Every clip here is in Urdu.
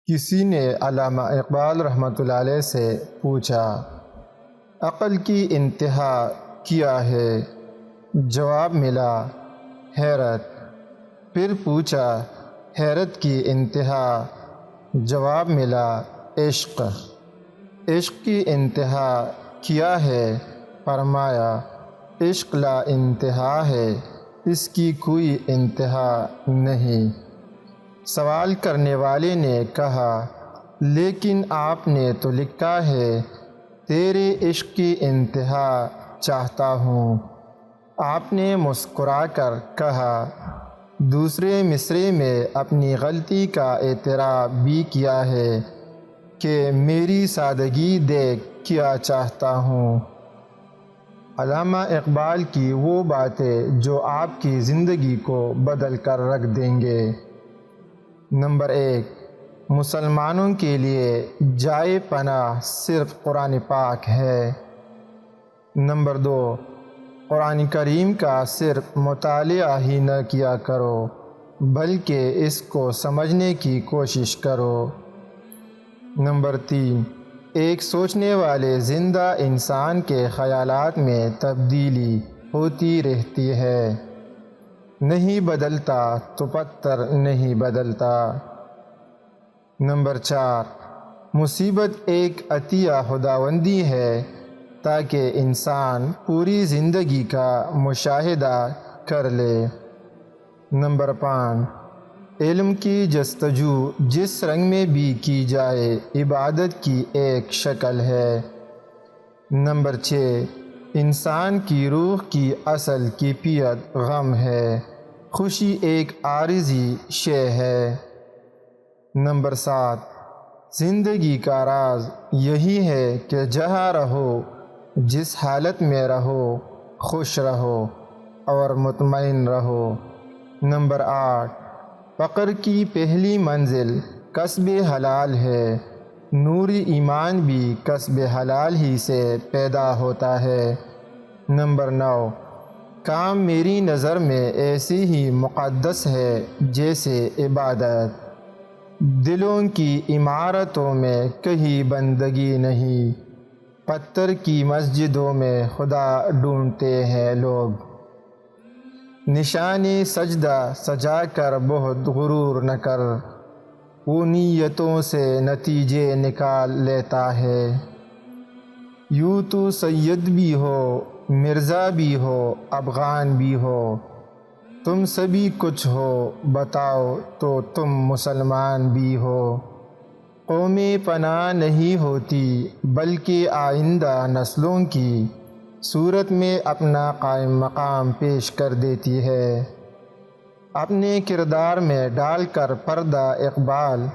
کسی نے علامہ اقبال رحمۃ اللہ علیہ سے پوچھا، عقل کی انتہا کیا ہے؟ جواب ملا، حیرت۔ پھر پوچھا، حیرت کی انتہا؟ جواب ملا، عشق۔ عشق کی انتہا کیا ہے؟ فرمایا، عشق لا انتہا ہے، اس کی کوئی انتہا نہیں۔ سوال کرنے والے نے کہا، لیکن آپ نے تو لکھا ہے تیرے عشق کی انتہا چاہتا ہوں۔ آپ نے مسکرا کر کہا، دوسرے مصرعے میں اپنی غلطی کا اعتراف بھی کیا ہے کہ میری سادگی دیکھ کیا چاہتا ہوں۔ علامہ اقبال کی وہ باتیں جو آپ کی زندگی کو بدل کر رکھ دیں گے۔ نمبر 1، مسلمانوں کے لیے جائے پناہ صرف قرآن پاک ہے۔ نمبر 2، قرآن کریم کا صرف مطالعہ ہی نہ کیا کرو بلکہ اس کو سمجھنے کی کوشش کرو۔ نمبر 3، ایک سوچنے والے زندہ انسان کے خیالات میں تبدیلی ہوتی رہتی ہے، نہیں بدلتا تو پتھر نہیں بدلتا۔ نمبر 4، مصیبت ایک عطیہ خداوندی ہے تاکہ انسان پوری زندگی کا مشاہدہ کر لے۔ نمبر 5، علم کی جستجو جس رنگ میں بھی کی جائے عبادت کی ایک شکل ہے۔ نمبر 6، انسان کی روح کی اصل کیفیت غم ہے، خوشی ایک عارضی شے ہے۔ نمبر 7، زندگی کا راز یہی ہے کہ جہاں رہو، جس حالت میں رہو، خوش رہو اور مطمئن رہو۔ نمبر 8، فقر کی پہلی منزل کسب حلال ہے، نور ایمان بھی کسب حلال ہی سے پیدا ہوتا ہے۔ نمبر 9، کام میری نظر میں ایسی ہی مقدس ہے جیسے عبادت، دلوں کی عمارتوں میں کہیں بندگی نہیں، پتھر کی مسجدوں میں خدا ڈھونڈتے ہیں لوگ۔ نشان سجدہ سجا کر بہت غرور نہ کر، وہ نیتوں سے نتیجے نکال لیتا ہے۔ یوں تو سید بھی ہو، مرزا بھی ہو، افغان بھی ہو، تم سبھی کچھ ہو، بتاؤ تو تم مسلمان بھی ہو۔ قومیں پناہ نہیں ہوتی بلکہ آئندہ نسلوں کی صورت میں اپنا قائم مقام پیش کر دیتی ہے۔ اپنے کردار میں ڈال کر پردہ اقبال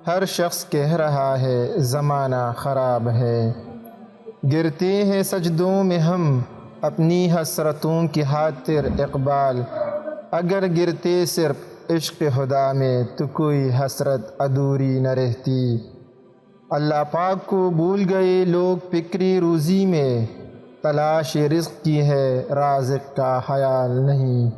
ہر شخص کہہ رہا ہے زمانہ خراب ہے۔ گرتے ہیں سجدوں میں ہم اپنی حسرتوں کی خاطر اقبال، اگر گرتے صرف عشق خدا میں تو کوئی حسرت ادھوری نہ رہتی۔ اللہ پاک کو بھول گئے لوگ فکری روزی میں، تلاش رزق کی ہے رازق کا خیال نہیں۔